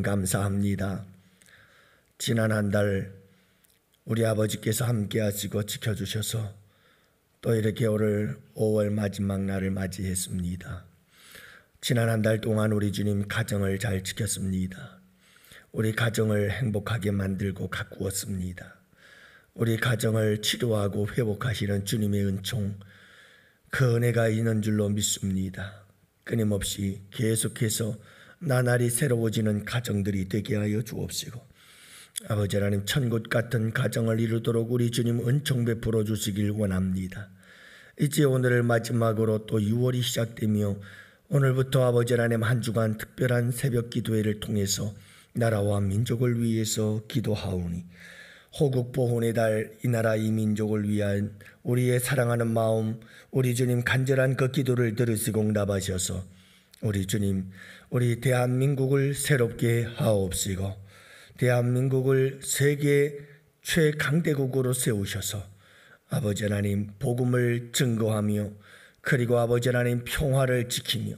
감사합니다. 지난 한 달 우리 아버지께서 함께 하시고 지켜주셔서 또 이렇게 오늘 5월 마지막 날을 맞이했습니다. 지난 한 달 동안 우리 주님 가정을 잘 지켰습니다. 우리 가정을 행복하게 만들고 가꾸었습니다. 우리 가정을 치료하고 회복하시는 주님의 은총, 그 은혜가 있는 줄로 믿습니다. 끊임없이 계속해서 나날이 새로워지는 가정들이 되게 하여 주옵시고, 아버지 하나님, 천국 같은 가정을 이루도록 우리 주님 은총 베풀어 주시길 원합니다. 이제 오늘을 마지막으로 또 6월이 시작되며 오늘부터 아버지 하나님 한 주간 특별한 새벽 기도회를 통해서 나라와 민족을 위해서 기도하오니, 호국 보훈의 달 이 나라 이 민족을 위한 우리의 사랑하는 마음, 우리 주님 간절한 그 기도를 들으시고 응답하셔서 우리 주님, 우리 대한민국을 새롭게 하옵시고 대한민국을 세계 최강대국으로 세우셔서 아버지 하나님 복음을 증거하며, 그리고 아버지 하나님 평화를 지키며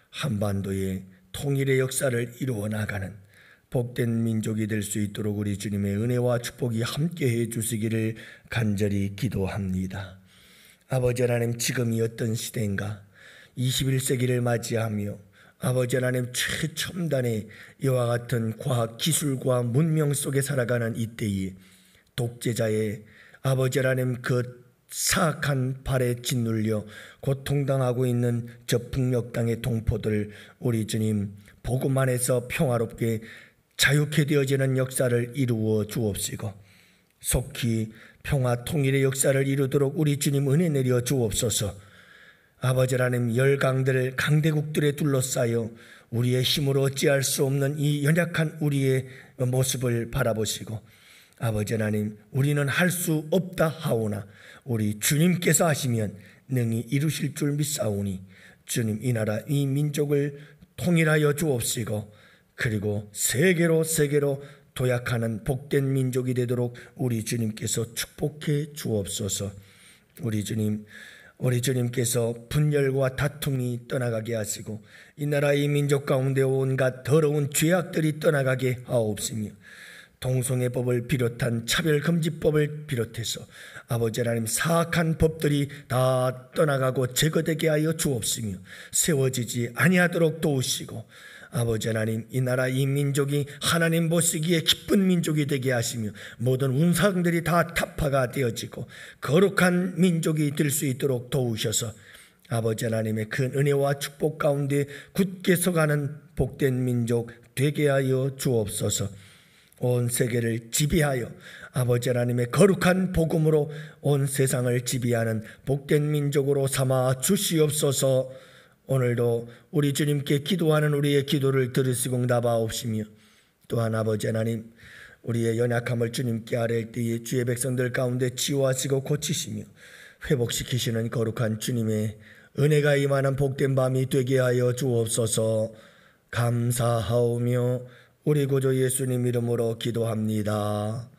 한반도의 통일의 역사를 이루어 나가는 복된 민족이 될 수 있도록 우리 주님의 은혜와 축복이 함께해 주시기를 간절히 기도합니다. 아버지 하나님, 지금이 어떤 시대인가? 21세기를 맞이하며 아버지 하나님 최첨단의 이와 같은 과학 기술과 문명 속에 살아가는 이때에 독재자의 아버지 하나님 그 사악한 발에 짓눌려 고통당하고 있는 저 북녘 땅의 동포들, 우리 주님 복음 안에서 평화롭게 자유케 되어지는 역사를 이루어 주옵시고 속히 평화 통일의 역사를 이루도록 우리 주님 은혜 내려 주옵소서. 아버지 하나님, 열강들 강대국들에 둘러싸여 우리의 힘으로 어찌할 수 없는 이 연약한 우리의 모습을 바라보시고, 아버지 하나님, 우리는 할 수 없다 하오나 우리 주님께서 하시면 능히 이루실 줄 믿사오니 주님 이 나라 이 민족을 통일하여 주옵시고, 그리고 세계로 도약하는 복된 민족이 되도록 우리 주님께서 축복해 주옵소서. 우리 주님께서 분열과 다툼이 떠나가게 하시고 이 나라 이 민족 가운데 온갖 더러운 죄악들이 떠나가게 하옵시며, 동성애법을 비롯한 차별금지법을 비롯해서 아버지 하나님 사악한 법들이 다 떠나가고 제거되게 하여 주옵시며 세워지지 아니하도록 도우시고, 아버지 하나님, 이 나라 이 민족이 하나님 보시기에 기쁜 민족이 되게 하시며 모든 운상들이 다 타파가 되어지고 거룩한 민족이 될 수 있도록 도우셔서 아버지 하나님의 큰 은혜와 축복 가운데 굳게 서가는 복된 민족 되게 하여 주옵소서. 온 세계를 지배하여 아버지 하나님의 거룩한 복음으로 온 세상을 지배하는 복된 민족으로 삼아 주시옵소서. 오늘도 우리 주님께 기도하는 우리의 기도를 들으시고 응답하옵시며, 또한 아버지 하나님, 우리의 연약함을 주님께 아뢰을 때에 주의 백성들 가운데 치유하시고 고치시며 회복시키시는 거룩한 주님의 은혜가 임하는 복된 밤이 되게 하여 주옵소서. 감사하오며 우리 구주 예수님 이름으로 기도합니다.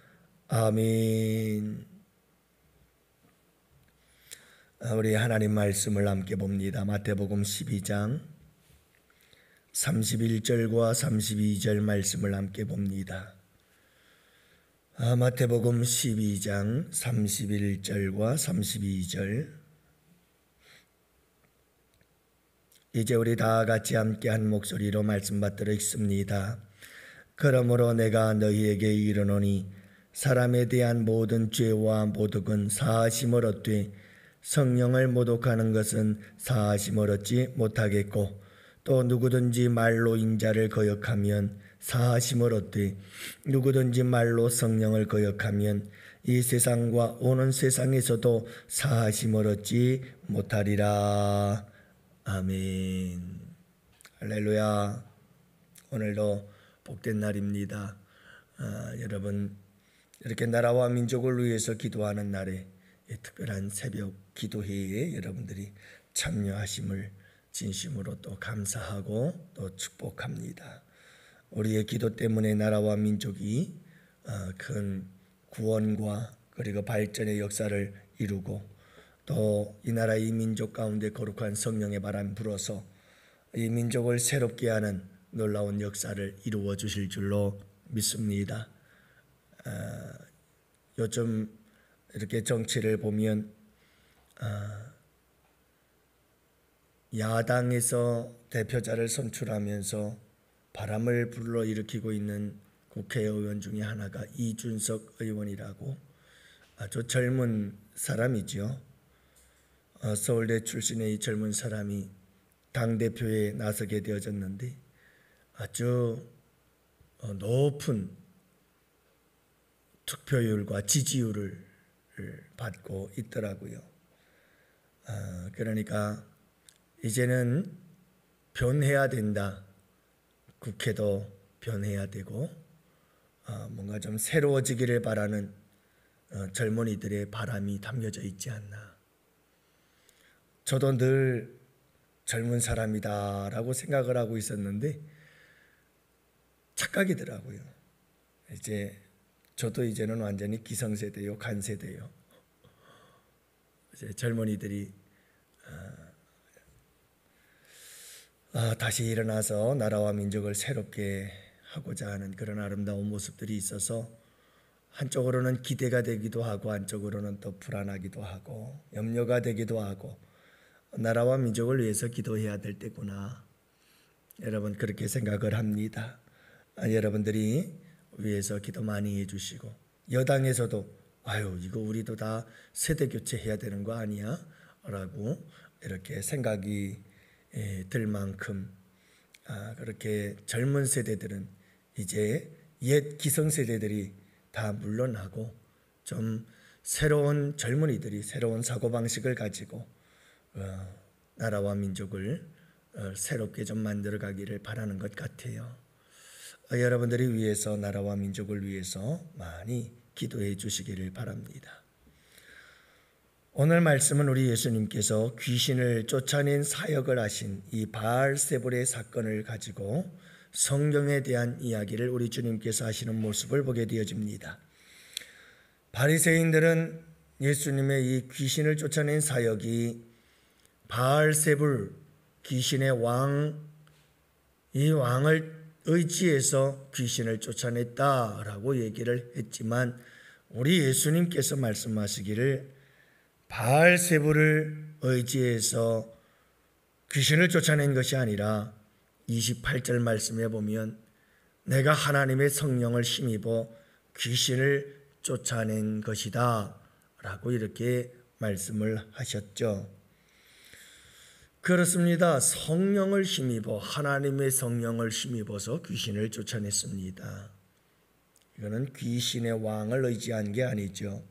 아멘. 우리 하나님 말씀을 함께 봅니다. 마태복음 12장 31절과 32절 말씀을 함께 봅니다. 마태복음 12장 31절과 32절. 이제 우리 다 같이 함께 한 목소리로 말씀 받들어 읽습니다. 그러므로 내가 너희에게 이르노니 사람에 대한 모든 죄와 모독은 사하심을 얻되 성령을 모독하는 것은 사하심을 얻지 못하겠고, 또 누구든지 말로 인자를 거역하면 사하심을 얻되 누구든지 말로 성령을 거역하면 이 세상과 오는 세상에서도 사하심을 얻지 못하리라. 아멘. 할렐루야. 오늘도 복된 날입니다. 여러분, 이렇게 나라와 민족을 위해서 기도하는 날에 특별한 새벽 기도회에 여러분들이 참여하심을 진심으로 또 감사하고 또 축복합니다. 우리의 기도 때문에 나라와 민족이 큰 구원과 그리고 발전의 역사를 이루고, 또 이 나라 이 민족 가운데 거룩한 성령의 바람 불어서 이 민족을 새롭게 하는 놀라운 역사를 이루어 주실 줄로 믿습니다. 요즘 이렇게 정치를 보면 야당에서 대표자를 선출하면서 바람을 불러일으키고 있는 국회의원 중에 하나가 이준석 의원이라고 아주 젊은 사람이죠. 서울대 출신의 이 젊은 사람이 당대표에 나서게 되어졌는데 아주 높은 투표율과 지지율을 받고 있더라고요. 그러니까 이제는 변해야 된다. 국회도 변해야 되고 뭔가 좀 새로워지기를 바라는 젊은이들의 바람이 담겨져 있지 않나. 저도 늘 젊은 사람이다라고 생각을 하고 있었는데 착각이더라고요. 저도 이제는 완전히 기성세대요, 간세대요. 이제 젊은이들이 다시 일어나서 나라와 민족을 새롭게 하고자 하는 그런 아름다운 모습들이 있어서 한쪽으로는 기대가 되기도 하고 한쪽으로는 또 불안하기도 하고 염려가 되기도 하고 나라와 민족을 위해서 기도해야 될 때구나. 여러분 그렇게 생각을 합니다. 여러분들이 위해서 기도 많이 해주시고 여당에서도 이거 우리도 다 세대 교체해야 되는 거 아니야? 라고 이렇게 생각이 들 만큼 그렇게 젊은 세대들은 이제 옛 기성세대들이 다 물러나고 좀 새로운 젊은이들이 새로운 사고방식을 가지고 나라와 민족을 새롭게 좀 만들어가기를 바라는 것 같아요. 여러분들이 위해서 나라와 민족을 위해서 많이 기도해 주시기를 바랍니다. 오늘 말씀은 우리 예수님께서 귀신을 쫓아낸 사역을 하신 이 바알세불의 사건을 가지고 성경에 대한 이야기를 우리 주님께서 하시는 모습을 보게 되어집니다. 바리새인들은 예수님의 이 귀신을 쫓아낸 사역이 바알세불 귀신의 이 왕을 의지해서 귀신을 쫓아냈다라고 얘기를 했지만 우리 예수님께서 말씀하시기를 바알세불을 의지해서 귀신을 쫓아낸 것이 아니라 28절 말씀에 보면 내가 하나님의 성령을 힘입어 귀신을 쫓아낸 것이다 라고 이렇게 말씀을 하셨죠. 그렇습니다. 성령을 힘입어 하나님의 성령을 힘입어서 귀신을 쫓아냈습니다. 이거는 귀신의 왕을 의지한 게 아니죠.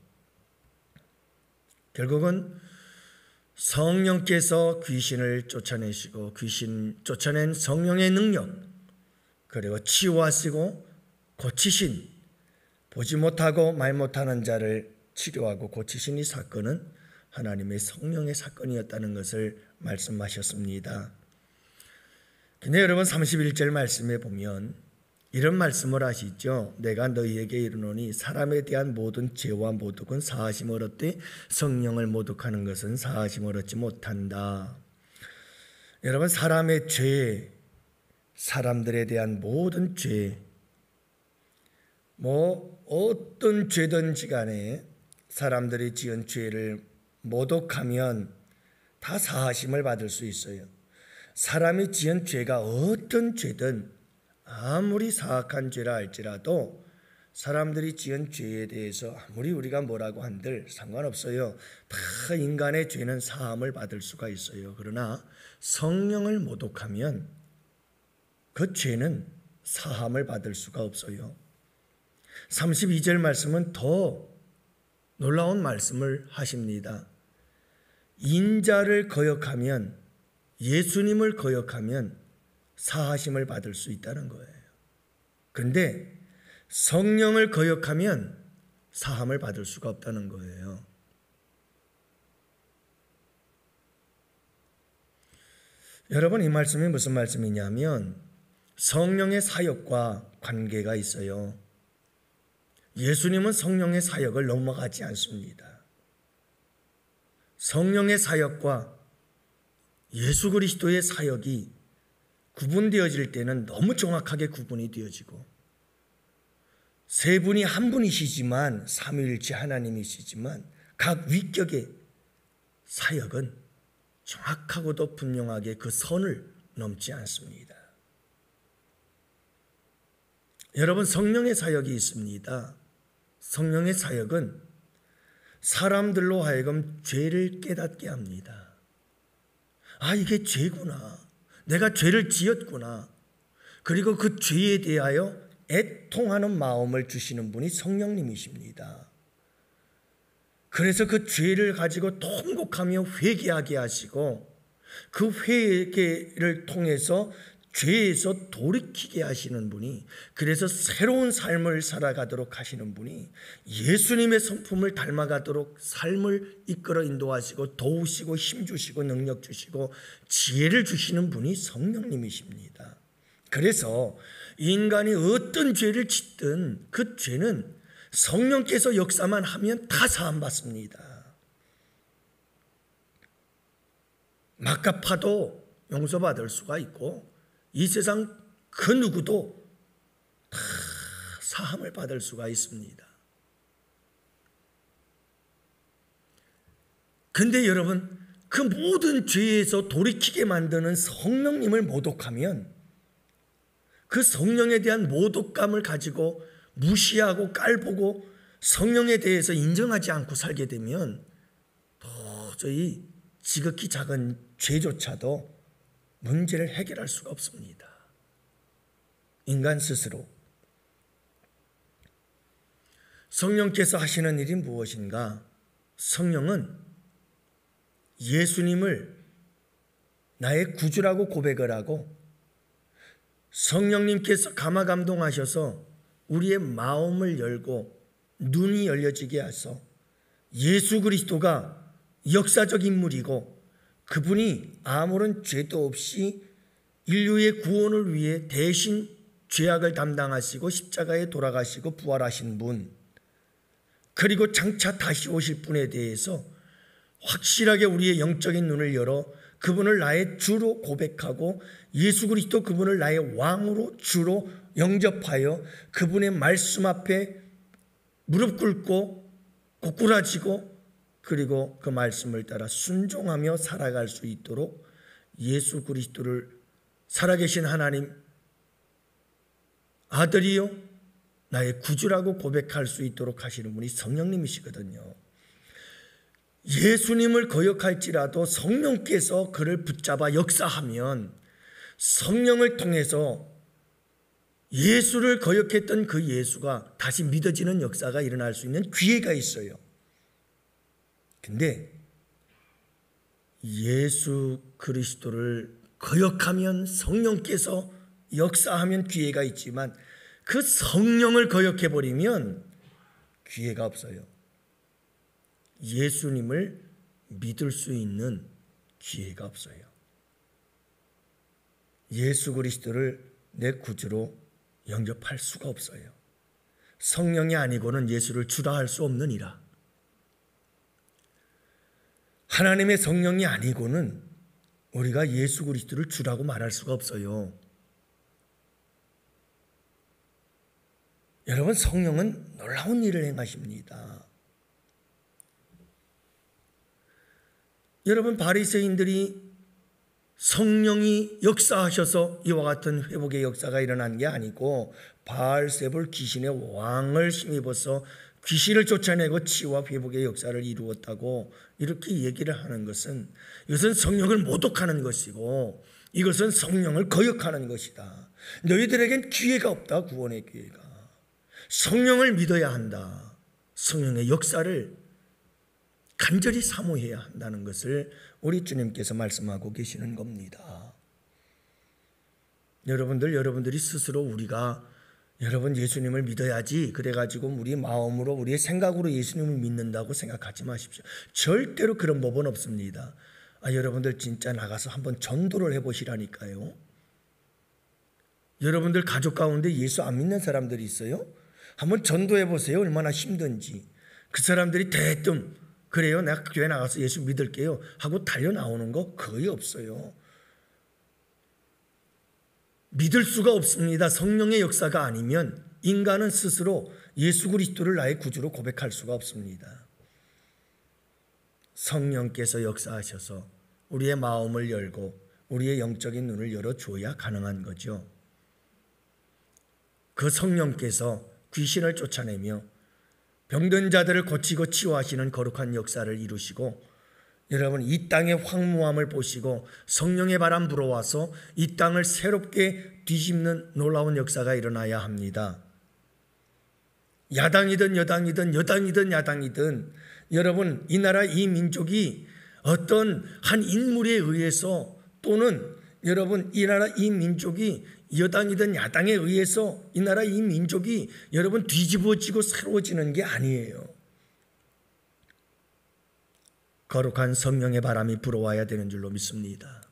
결국은 성령께서 귀신을 쫓아내시고 귀신 쫓아낸 성령의 능력 그리고 치유하시고 고치신 보지 못하고 말 못하는 자를 치료하고 고치신 이 사건은 하나님의 성령의 사건이었다는 것을 말씀하셨습니다. 근데 여러분 31절 말씀에 보면 이런 말씀을 하시죠. 내가 너희에게 이르노니 사람에 대한 모든 죄와 모독은 사하심을 얻되 성령을 모독하는 것은 사하심을 얻지 못한다. 여러분 사람의 죄, 사람들에 대한 모든 죄, 어떤 죄든지 간에 사람들이 지은 죄를 모독하면 다 사하심을 받을 수 있어요. 사람이 지은 죄가 어떤 죄든 아무리 사악한 죄라 할지라도 사람들이 지은 죄에 대해서 아무리 우리가 뭐라고 한들 상관없어요. 다 인간의 죄는 사함을 받을 수가 있어요. 그러나 성령을 모독하면 그 죄는 사함을 받을 수가 없어요. 32절 말씀은 더 놀라운 말씀을 하십니다. 인자를 거역하면 예수님을 거역하면 사하심을 받을 수 있다는 거예요. 그런데 성령을 거역하면 사함을 받을 수가 없다는 거예요. 여러분 이 말씀이 무슨 말씀이냐면 성령의 사역과 관계가 있어요. 예수님은 성령의 사역을 넘어가지 않습니다. 성령의 사역과 예수 그리스도의 사역이 구분되어질 때는 너무 정확하게 구분이 되어지고, 세 분이 한 분이시지만, 삼위일체 하나님이시지만 각 위격의 사역은 정확하고도 분명하게 그 선을 넘지 않습니다. 여러분, 성령의 사역이 있습니다. 성령의 사역은 사람들로 하여금 죄를 깨닫게 합니다. 아, 이게 죄구나. 내가 죄를 지었구나. 그리고 그 죄에 대하여 애통하는 마음을 주시는 분이 성령님이십니다. 그래서 그 죄를 가지고 통곡하며 회개하게 하시고, 그 회개를 통해서 죄에서 돌이키게 하시는 분이, 그래서 새로운 삶을 살아가도록 하시는 분이, 예수님의 성품을 닮아가도록 삶을 이끌어 인도하시고 도우시고 힘주시고 능력 주시고 지혜를 주시는 분이 성령님이십니다. 그래서 인간이 어떤 죄를 짓든 그 죄는 성령께서 역사만 하면 다 사함받습니다. 막가파도 용서받을 수가 있고, 이 세상 그 누구도 다 사함을 받을 수가 있습니다. 근데 여러분, 그 모든 죄에서 돌이키게 만드는 성령님을 모독하면, 그 성령에 대한 모독감을 가지고 무시하고 깔보고 성령에 대해서 인정하지 않고 살게 되면 도저히 지극히 작은 죄조차도 문제를 해결할 수가 없습니다. 인간 스스로. 성령께서 하시는 일이 무엇인가? 성령은 예수님을 나의 구주라고 고백을 하고, 성령님께서 감화감동하셔서 우리의 마음을 열고 눈이 열려지게 하셔서 예수 그리스도가 역사적 인물이고, 그분이 아무런 죄도 없이 인류의 구원을 위해 대신 죄악을 담당하시고 십자가에 돌아가시고 부활하신 분, 그리고 장차 다시 오실 분에 대해서 확실하게 우리의 영적인 눈을 열어 그분을 나의 주로 고백하고, 예수 그리스도 그분을 나의 왕으로 주로 영접하여 그분의 말씀 앞에 무릎 꿇고 고꾸라지고, 그리고 그 말씀을 따라 순종하며 살아갈 수 있도록 예수 그리스도를 살아계신 하나님 아들이요 나의 구주라고 고백할 수 있도록 하시는 분이 성령님이시거든요. 예수님을 거역할지라도 성령께서 그를 붙잡아 역사하면, 성령을 통해서 예수를 거역했던 그 예수가 다시 믿어지는 역사가 일어날 수 있는 기회가 있어요. 근데 예수 그리스도를 거역하면 성령께서 역사하면 기회가 있지만, 그 성령을 거역해버리면 기회가 없어요. 예수님을 믿을 수 있는 기회가 없어요. 예수 그리스도를 내 구주로 영접할 수가 없어요. 성령이 아니고는 예수를 주라 할 수 없느니라. 하나님의 성령이 아니고는 우리가 예수 그리스도를 주라고 말할 수가 없어요. 여러분, 성령은 놀라운 일을 행하십니다. 여러분, 바리새인들이 성령이 역사하셔서 이와 같은 회복의 역사가 일어난 게 아니고, 바알세불 귀신의 왕을 힘입어서 귀신을 쫓아내고 치유와 회복의 역사를 이루었다고 이렇게 얘기를 하는 것은, 이것은 성령을 모독하는 것이고, 이것은 성령을 거역하는 것이다. 너희들에겐 기회가 없다. 구원의 기회가. 성령을 믿어야 한다. 성령의 역사를 간절히 사모해야 한다는 것을 우리 주님께서 말씀하고 계시는 겁니다. 여러분들이 스스로 우리가 여러분 예수님을 믿어야지 그래가지고 우리 마음으로 우리의 생각으로 예수님을 믿는다고 생각하지 마십시오. 절대로 그런 법은 없습니다. 여러분들 진짜 나가서 한번 전도를 해보시라니까요. 여러분들 가족 가운데 예수 안 믿는 사람들이 있어요? 한번 전도해보세요. 얼마나 힘든지. 그 사람들이 대뜸 그래요, 내가 교회 나가서 예수 믿을게요 하고 달려 나오는 거 거의 없어요. 믿을 수가 없습니다. 성령의 역사가 아니면 인간은 스스로 예수 그리스도를 나의 구주로 고백할 수가 없습니다. 성령께서 역사하셔서 우리의 마음을 열고 우리의 영적인 눈을 열어줘야 가능한 거죠. 그 성령께서 귀신을 쫓아내며 병든 자들을 고치고 치유하시는 거룩한 역사를 이루시고, 여러분 이 땅의 황무함을 보시고 성령의 바람 불어와서 이 땅을 새롭게 뒤집는 놀라운 역사가 일어나야 합니다. 야당이든 여당이든 여당이든 야당이든 여러분 이 나라 이 민족이 어떤 한 인물에 의해서 또는 여러분 이 나라 이 민족이 여당이든 야당에 의해서 이 나라 이 민족이 여러분 뒤집어지고 새로워지는 게 아니에요. 거룩한 성령의 바람이 불어와야 되는 줄로 믿습니다.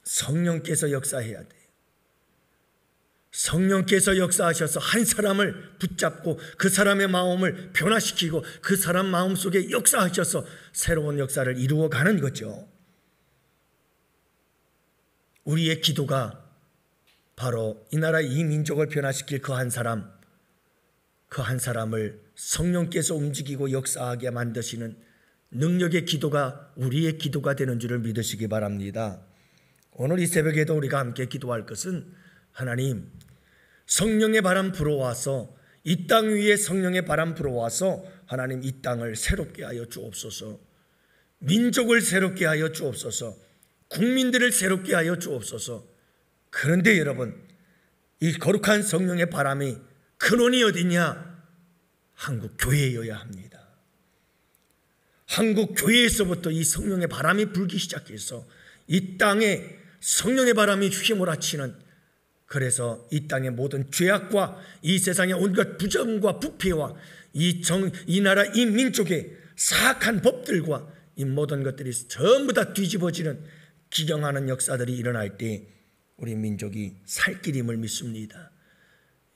성령께서 역사해야 돼요. 성령께서 역사하셔서 한 사람을 붙잡고 그 사람의 마음을 변화시키고 그 사람 마음속에 역사하셔서 새로운 역사를 이루어가는 거죠. 우리의 기도가 바로 이 나라 이 민족을 변화시킬 그 한 사람을 성령께서 움직이고 역사하게 만드시는 능력의 기도가 우리의 기도가 되는 줄을 믿으시기 바랍니다. 오늘 이 새벽에도 우리가 함께 기도할 것은, 하나님 성령의 바람 불어와서 이 땅 위에 성령의 바람 불어와서 하나님 이 땅을 새롭게 하여 주옵소서. 민족을 새롭게 하여 주옵소서. 국민들을 새롭게 하여 주옵소서. 그런데 여러분 이 거룩한 성령의 바람이 근원이 어디냐? 한국 교회여야 합니다. 한국 교회에서부터 이 성령의 바람이 불기 시작해서 이 땅에 성령의 바람이 휘몰아치는, 그래서 이 땅의 모든 죄악과 이 세상의 온갖 부정과 부패와 이 나라 이 민족의 사악한 법들과 이 모든 것들이 전부 다 뒤집어지는 기경하는 역사들이 일어날 때 우리 민족이 살 길임을 믿습니다.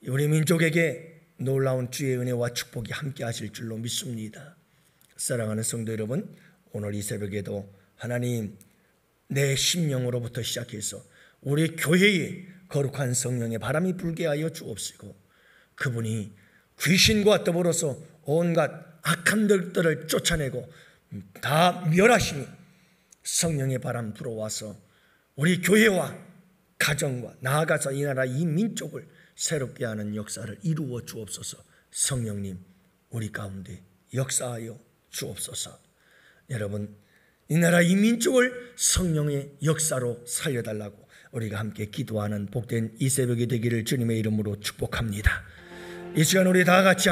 우리 민족에게 놀라운 주의 은혜와 축복이 함께 하실 줄로 믿습니다. 사랑하는 성도 여러분, 오늘 이 새벽에도 하나님 내 심령으로부터 시작해서 우리 교회에 거룩한 성령의 바람이 불게 하여 주옵시고, 그분이 귀신과 더불어서 온갖 악한 들들을 쫓아내고 다 멸하시니 성령의 바람 불어와서 우리 교회와 가정과 나아가서 이 나라 이 민족을 새롭게 하는 역사를 이루어 주옵소서. 성령님 우리 가운데 역사하여 주옵소서. 여러분 이 나라 이 민족을 성령의 역사로 살려달라고 우리가 함께 기도하는 복된 이 새벽이 되기를 주님의 이름으로 축복합니다. 이 시간 우리 다 같이